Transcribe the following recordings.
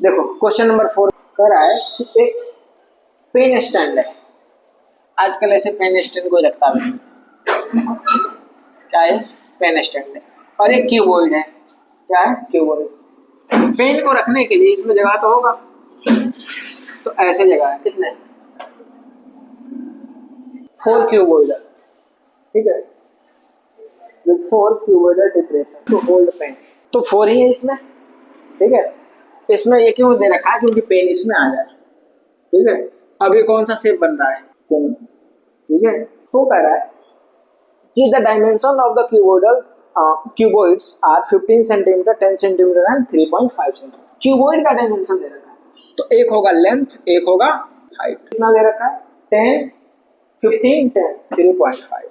देखो question number 4 कह रहा है कि एक पेन स्टैंड है। आजकल ऐसे पेन स्टैंड कोई रखता नहीं, क्या है, पेन स्टैंड है। और एक कीबोर्ड है, क्या है, कीबोर्ड। पेन को रखने के लिए इसमें जगह तो होगा, तो ऐसे जगह है, कितने 4 कीबोर्ड है, ठीक है, with 4 cuboidal depression to hold pen। तो 4 ही है इसमें, ठीक है। इसमें ये क्यों दे रखा है, क्योंकि पेन इसमें आ जाए, ठीक है। अब ये कौन सा शेप बन रहा है, कोन, ठीक है। तो कह रहा है कि the dimension of the cuboids are 15 centimetre, 10 centimetre and 3.5 centimetre. Cuboid का डायमेंशन दे रखा है, तो एक होगा लेंथ, एक होगा हाइट। कितना दे रखा है, 10, 15, 10, 3.5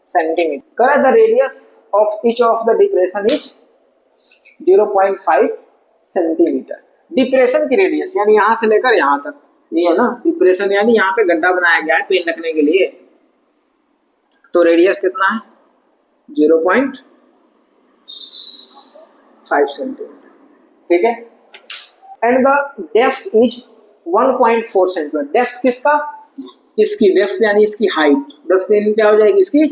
सेंटीमीटर। करा the radius of each of the depression is 0.5 centimetre. Depression की रेडियस यानी यहां से लेकर यहां तक, ये है ना डिप्रेशन, यानी यहाँ पे गड्ढा बनाया गया है पेन रखने के लिए, तो रेडियस कितना है 0.5 सेंटीमीटर, ठीक है। And the depth is 1.4 centimetre. Depth किसका, इसकी डेप्थ यानी इसकी हाइट, डेप्थ क्या हो जाएगी इसकी,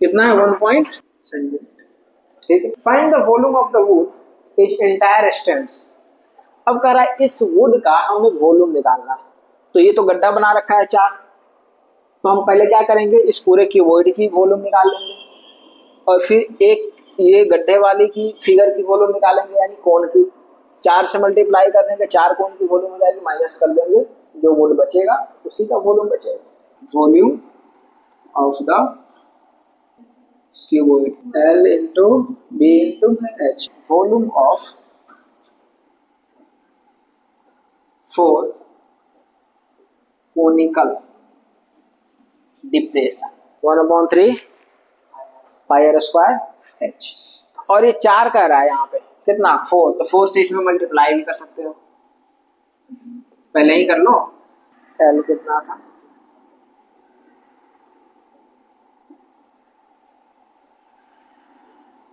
कितना है 1 सेंटीमीटर, ठीक है। Find the volume of the would is entire stands. अब कह रहा है इस वुड का हमें वॉल्यूम निकालना है, तो ये तो गड्ढा बना रखा है 4, तो हम पहले क्या करेंगे, इस पूरे क्यूबॉइड की वॉल्यूम निकाल लेंगे, और फिर एक ये गड्ढे वाली की फिगर की वॉल्यूम निकालेंगे, यानी कोण की। 4 से मल्टीप्लाई कर देंगे, 4 कोण की वॉल्यूम हो जाएगी, माइनस कर देंगे, जो वुड बचेगा उसी का वॉल्यूम बचेगा। Volume of the cuboid, L into B into H, volume of 4 conical depression 1/3 pi r square h। और ये 4 कह रहा है यहाँ पे, कितना 4, तो 4 से इसमें मल्टीप्लाई भी कर सकते हो, पहले ही कर लो। L कितना था,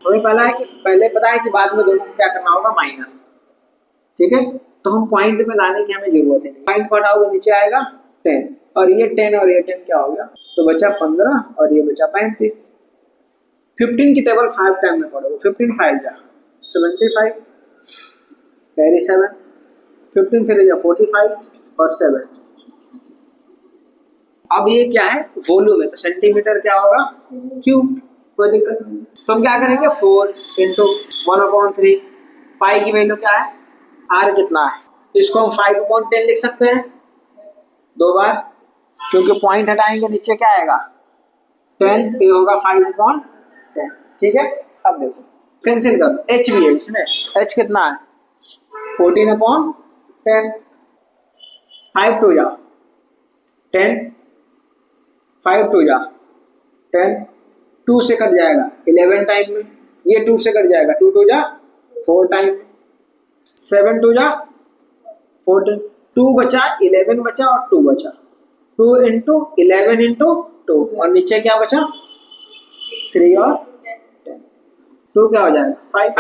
हमें पता है कि पहले पता है कि बाद में दोनों को क्या करना होगा, माइनस, ठीक है। तो हम पॉइंट में लाने की हमें जरूरत है, पॉइंट पर आओगे नीचे आएगा 10, और ये 10 और ये 10 क्या हो गया, तो बचा 15 और ये बचा 35। 15 की टेबल 5 टाइम में पढ़ोगे, 15 5 जा 75, कैरी 7, 15 3 जा 45 और 7। अब ये क्या है, वॉल्यूम है, तो सेंटीमीटर क्या होगा, क्यूब, कोई दिक्कत नहीं। तो हम क्या करेंगे, 4 इंटू 1/3, पाई की वैल्यू क्या है, आर कितना है, इसको हम 5/10 लिख सकते हैं 2 बार, क्योंकि पॉइंट हटाएंगे नीचे क्या आएगा 10, ये होगा 5/10, ठीक है। अब देखो कैंसिल कर दो, एच भी है इसमें, एच कितना है 14/10, 5 2 जा 10, 5 2 जा 10, 2 से कट जाएगा 11 टाइम में, ये 2 से कट जाएगा 2 2 जा 4 टाइम में, 7 2 जा 14, 2 बचा 11 बचा और 2 बचा, 2 इंटू 11 इंटू 2, और नीचे क्या बचा 3 और 10, 2 क्या हो जाएगा 5,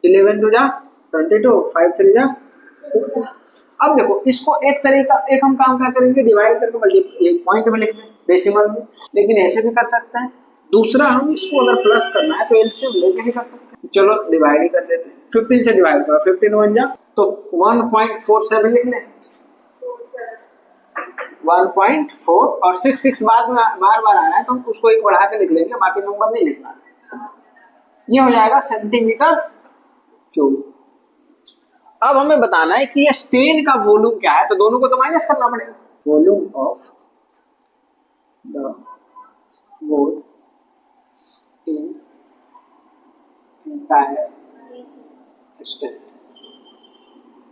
11 2 जा 22, 5 3 जा 2। अब देखो इसको एक तरीका, एक हम काम क्या करेंगे, डिवाइड करके मल्टीप्लाई पॉइंट में लिख दें डेसिमल में, लेकिन ऐसे भी कर सकते हैं। दूसरा हम इसको अगर प्लस करना है तो एलसीएम लेके भी कर सकते हैं, चलो डिवाइड ही कर देते हैं, 15 से डिवाइड करो, 15 1 जा तो 1.47 लिख लें, 1.4 और 6 बाद में बार बार आ रहा है तो हम उसको एक बढ़ा के लिख लेंगे, बाकी नंबर नहीं लिखना। ये हो जाएगा सेंटीमीटर क्यूब। अब हमें बताना है कि ये स्टेन का वॉल्यूम क्या है, तो दोनों को तो माइनस करना पड़ेगा। Volume of the wood in entire stain,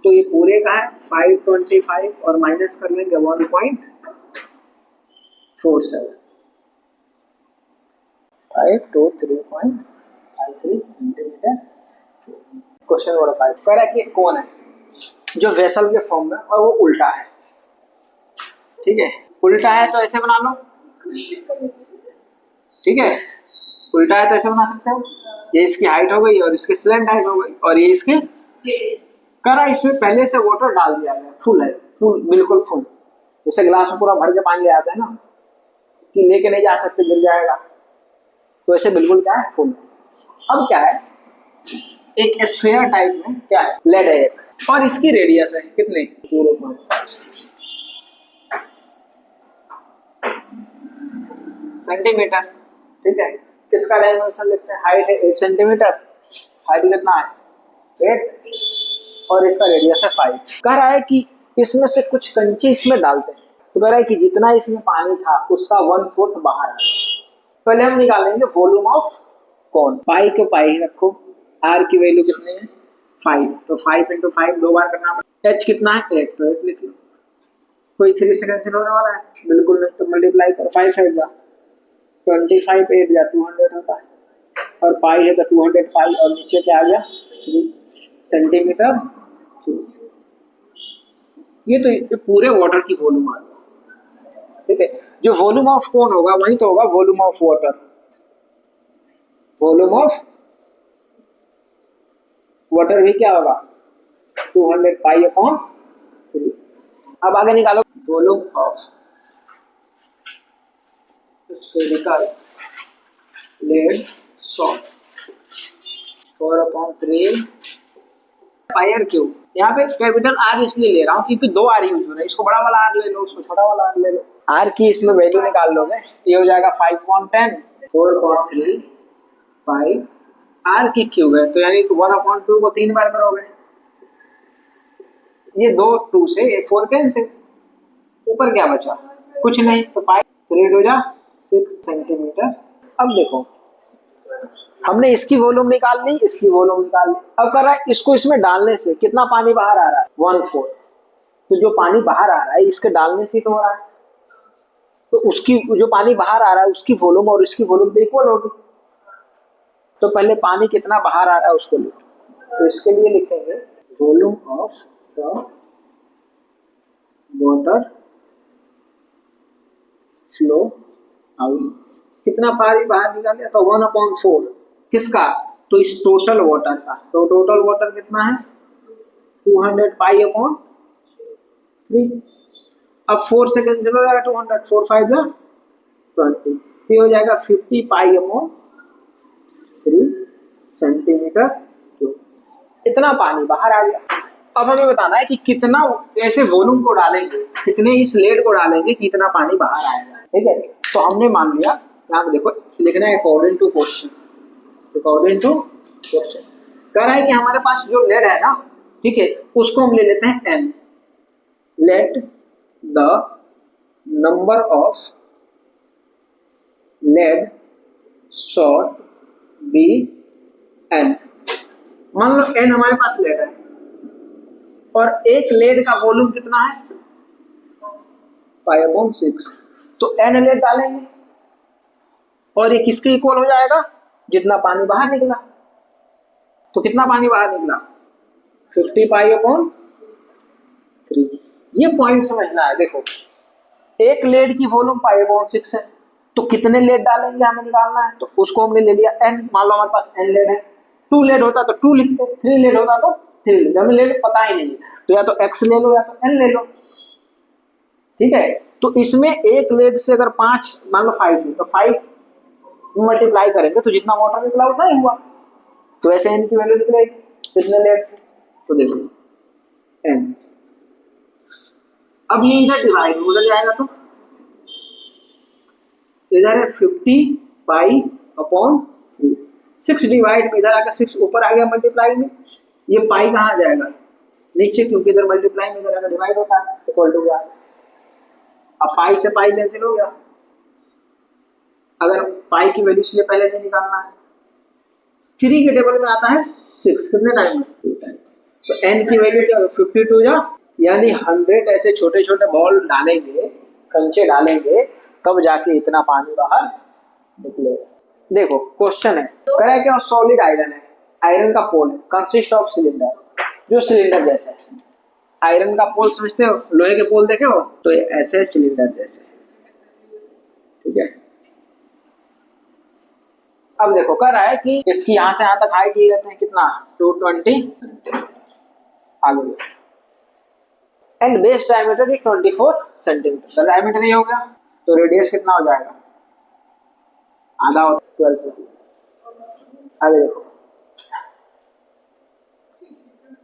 तो ये पूरे का है 525 और माइनस कर लेंगे 1.47, 5 to 3.53 सेंटीमीटर। क्वेश्चन नंबर 5 कह रहा है कि कौन है जो वेसल के फॉर्म में और वो उल्टा है, ठीक है। उल्टा है तो ऐसे बना लो, ठीक है, उल्टा है तो ऐसे बना सकते हो, ये इसकी हाइट हो गई और इसकी स्लैंट हाइट हो गई और ये इसकी करा। इसमें पहले से वाटर डाल दिया गया, फुल है, फुल बिल्कुल फुल। जैसे गिलास में पूरा भर के पानी ले आते हैं ना कि लेके नहीं जा सकते गिर जाएगा, तो ऐसे बिल्कुल क्या है, फुल। अब क्या है, एक स्फीयर टाइप में क्या है, लेड है एक, और इसकी रेडियस है कितने, 0.5 सेंटीमीटर। ठीक है, किसका डायमेंशन लिखते हैं, हाइट है 8 सेंटीमीटर, हाइट कितना है 8, और इसका रेडियस है 5। कह रहा है कि इसमें से कुछ कंची इसमें डालते हैं, तो कह रहा है कि जितना इसमें पानी था उसका 1/4 बाहर आ गया। पहले हम निकालेंगे वॉल्यूम ऑफ कौन, पाई के पाई रखो, आर की वैल्यू कितनी है 5, तो 5 × 5 2 बार करना पड़ेगा। एच कितना है 8, तो 8 लिख लो। कोई 3 से कैंसिल होने वाला है, बिल्कुल नहीं, तो मल्टीप्लाई करो 5 8 25 8 या 200 होता है, और पाई है तो 200 पाई, और नीचे क्या आ गया 3 सेंटीमीटर। ये तो ये पूरे वाटर की वॉल्यूम आ गया। ठीक है, जो वॉल्यूम ऑफ कौन होगा वही तो होगा volume of water, volume of water भी क्या होगा 200 पाई/3। अब आगे निकालो volume of spherical lead shot 4/3 pi r cube. यहाँ पे कैपिटल आर इसलिए ले रहा हूँ क्योंकि 2 आर यूज हो रहा है, इसको बड़ा वाला आर ले लो, उसको छोटा वाला आर ले लो। आर की इसमें वैल्यू निकाल लोगे, ये हो जाएगा 5/10, 4/3 पाई, आर की क्यूब है तो यानी 1/2 को 3 बार करोगे, ये 2 2 से 4 कैंसिल, ऊपर क्या बचा कुछ नहीं, तो पाई 3 हो जा 6 सेंटीमीटर। अब देखो हमने इसकी वॉल्यूम निकाल ली, इसकी वॉल्यूम निकाल ली। अब कर रहा है इसको इसमें डालने से कितना पानी बाहर आ रहा है 1/4, तो जो पानी बाहर आ रहा है इसके डालने से तो हो रहा है, तो उसकी जो पानी बाहर आ रहा है उसकी वॉल्यूम और इसकी वॉल्यूम तो इक्वल होगी। तो पहले पानी कितना बाहर आ रहा है उसको लिखो, तो इसके लिए लिखेंगे volume of the water flow out. कितना पानी बाहर निकाले, तो 1/4 किसका, तो इस टोटल वाटर का, तो टोटल वाटर कितना है 200 पाई/3। अब 4 से कैंसिल हो जाएगा 200, 4 5 जा 20, ये हो जाएगा 50 पाई/3 सेंटीमीटर क्यूब। इतना पानी बाहर आ गया। अब हमें बताना है कि कितना ऐसे वॉल्यूम को डालेंगे, कितने इस लेड को डालेंगे कि इतना पानी बाहर आएगा। ठीक है, तो हमने मान लिया, यहाँ पे देखो लिखना है according to question, according to question. कह रहा है कि हमारे पास जो लेड है ना, ठीक है, उसको हम ले लेते हैं n, let the number of lead shot be n। मान लो n हमारे पास लेड है और एक लेड का वॉल्यूम कितना है 5/6, तो n लेड डालेंगे और ये किसके इक्वल हो जाएगा, जितना पानी बाहर निकला। तो कितना पानी बाहर निकला 50 पाई/3। ये पॉइंट समझना है। देखो एक लेड की वॉल्यूम 5/6 है, तो कितने लेड डालेंगे हमें निकालना है, तो उसको हमने ले लिया n। मान लो हमारे पास n लेड है, 2 लेड होता तो 2 लिखते, 3 लेड होता तो 3 लिखते, हमें लेड पता ही नहीं है, तो या तो x ले लो या तो n ले लो। ठीक है, तो इसमें एक लेड से अगर 5 मान लो 5 है, तो 5 मल्टीप्लाई करेंगे तो जितना वाटर निकला उतना ही हुआ, तो ऐसे n की वैल्यू निकलेगी कितने लेड से, तो देखो n। अब ये इधर डिवाइड उधर जाएगा तो इधर है 50 पाई/3, 6 डिवाइड में इधर आकर 6 ऊपर आ गया मल्टीप्लाई में, ये पाई कहाँ जाएगा नीचे, क्योंकि इधर मल्टीप्लाई में इधर आकर डिवाइड होता है, इक्वल टू गया। अब 5 से पाई कैंसिल हो गया, अगर पाई की वैल्यू इसलिए पहले नहीं निकालना है, 3 के टेबल में आता है 6, कितने टाइम में 2 टाइम, तो n की वैल्यू क्या 52 जा, यानी 100 ऐसे छोटे छोटे बॉल डालेंगे, कंचे डालेंगे, तब जाके इतना पानी बाहर निकलेगा। देखो क्वेश्चन है, कह रहा है कि सॉलिड आयरन है, आयरन का पोल है, कंसिस्ट ऑफ सिलेंडर, जो सिलेंडर जैसा है। आयरन का पोल समझते हो, लोहे के पोल देखे हो, तो ये ऐसे सिलेंडर जैसे। ठीक है, अब देखो कर रहा है कि इसकी यहां से यहां तक हाइट ले लेते हैं कितना 220 आगे and base diameter is 24 centimetre. तो डायमीटर ये हो गया तो रेडियस कितना हो जाएगा आधा और 12 सेंटीमीटर। आगे देखो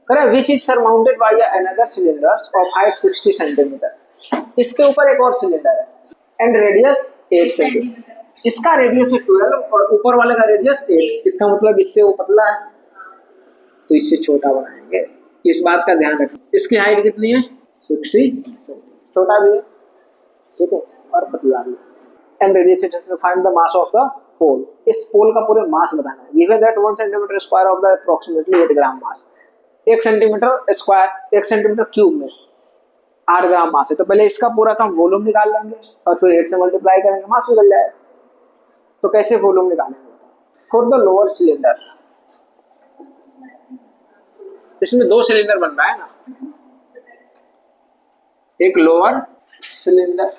करे which is surmounted by another cylinders of height 60 centimetre. इसके ऊपर एक और सिलेंडर है एंड रेडियस 8 सेंटीमीटर। इसका रेडियस है 12 और ऊपर वाले का रेडियस 8। इसका मतलब इससे वो पतला है तो इससे छोटा बनाएंगे। इस बात का ध्यान रखें। इसकी हाइट कितनी है 60, छोटा भी है ठीक है और पतला भी है। And radius is to find the mass of the pole. इस पोल का पूरे मास बताना है। Given that 1 centimetre square of the approximately 8 gram mass. 1 centimetre square 1 centimetre cube में 8 ग्राम मास है तो पहले इसका पूरा का वॉल्यूम निकाल लेंगे और फिर 8 से मल्टीप्लाई करेंगे मास निकल जाएगा। तो कैसे वॉल्यूम निकालेंगे फॉर द लोअर सिलेंडर। इसमें 2 सिलेंडर बन रहा है ना, एक लोअर सिलेंडर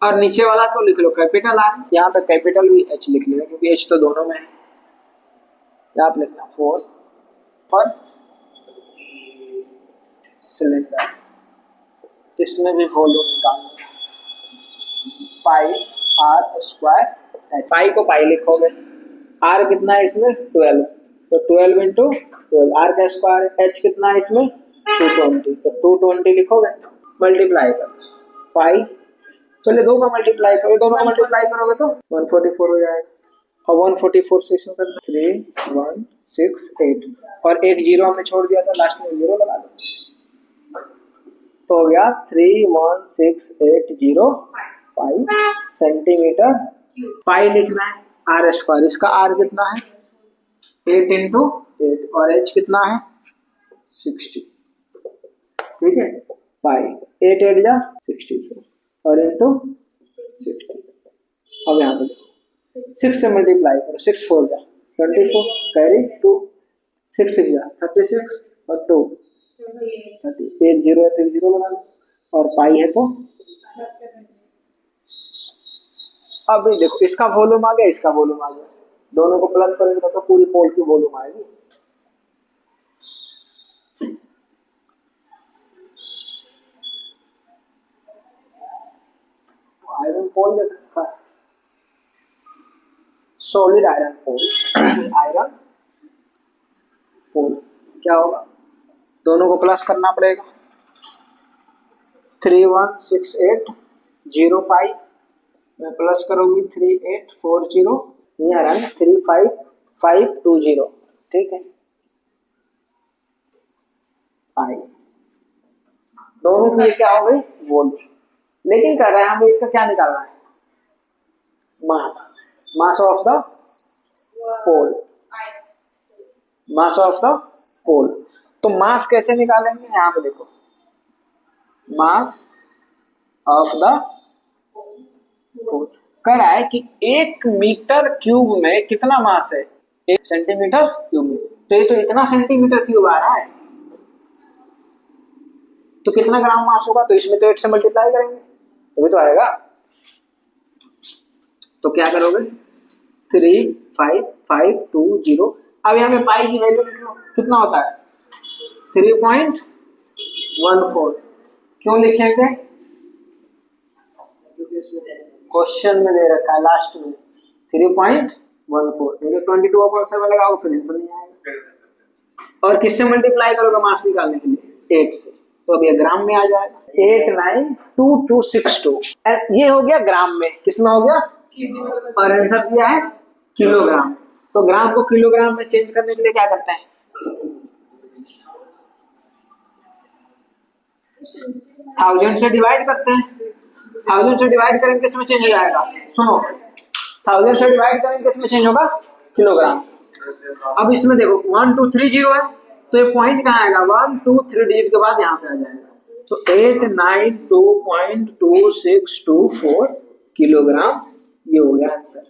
और नीचे वाला को लिख लो कैपिटल आर। यहाँ पे कैपिटल भी एच लिख लेना क्योंकि एच तो दोनों में है। यहाँ पे लिखना 4 और सिलेंडर। इसमें भी वॉल्यूम निकालना पाई आर स्क्वायर। पाई को पाई लिखोगे आर कितना है इसमें 12 तो 12 इंटू 12 आर का स्क्वायर। एच कितना है इसमें 220 तो 220 लिखोगे मल्टीप्लाई करो पाई पहले 2 का मल्टीप्लाई करो दोनों का मल्टीप्लाई करोगे तो 144 हो जाएगा और 144 से इसमें करना 3168 और एक जीरो हमने छोड़ दिया था लास्ट में जीरो लगा दो तो हो गया 31680 पाई सेंटीमीटर। पाई लिखना है आर स्क्वायर। इसका आर कितना है 8 इंटू 8 और एच कितना है 60 ठीक है। पाई 8 8 जा 64 और इंटू 60। अब यहाँ पे 6 से मल्टीप्लाई करो 6 4 जा 24 कैरी 2 6 6 जा 36 और 2 30 एक जीरो है तो 0 लगा लो और पाई है तो अब देखो इसका वॉल्यूम आ गया इसका वॉल्यूम आ गया दोनों को प्लस करेंगे तो पूरी पोल की वॉल्यूम आएगी। आयरन पोल देखा solid iron pole iron pole क्या होगा दोनों को प्लस करना पड़ेगा 31680 पाई मैं प्लस करूंगी 3840 नियर एंड 35520 ठीक है। पाई दोनों की क्या हो गई वॉल्यूम। लेकिन कर रहे हैं हमें इसका क्या निकालना है mass. Mass of the pole mass of the pole. तो मास कैसे निकालेंगे यहाँ पे देखो मास ऑफ द पोल कह रहा है कि 1 मीटर क्यूब में कितना मास है 1 सेंटीमीटर क्यूब में। तो ये तो इतना सेंटीमीटर क्यूब आ रहा है तो कितना ग्राम मास होगा तो इसमें तो 8 से मल्टीप्लाई करेंगे तभी तो आएगा। तो क्या करोगे 35520। अब यहाँ पे पाई की वैल्यू कितना होता है 3.14। क्यों लिखेंगे क्वेश्चन में दे रखा है लास्ट में 3.14 22/7 लगाओ फिर आंसर नहीं आएगा। और किससे मल्टीप्लाई करोगे मास निकालने के लिए 8 से तो अब ये ग्राम में आ जाएगा 892262। ये हो गया ग्राम में किसमें हो गया और आंसर दिया है किलोग्राम। तो ग्राम को किलोग्राम में चेंज करने के लिए क्या करते हैं 1000 से डिवाइड करते हैं। 1000 से डिवाइड करेंगे किस में चेंज हो जाएगा सुनो 1000 से डिवाइड करेंगे किस में चेंज होगा किलोग्राम। अब इसमें देखो 1230 है तो ये पॉइंट कहाँ आएगा 123 डिजिट के बाद यहाँ पे आ जाएगा तो 892.2624 किलोग्राम ये हो गया आंसर।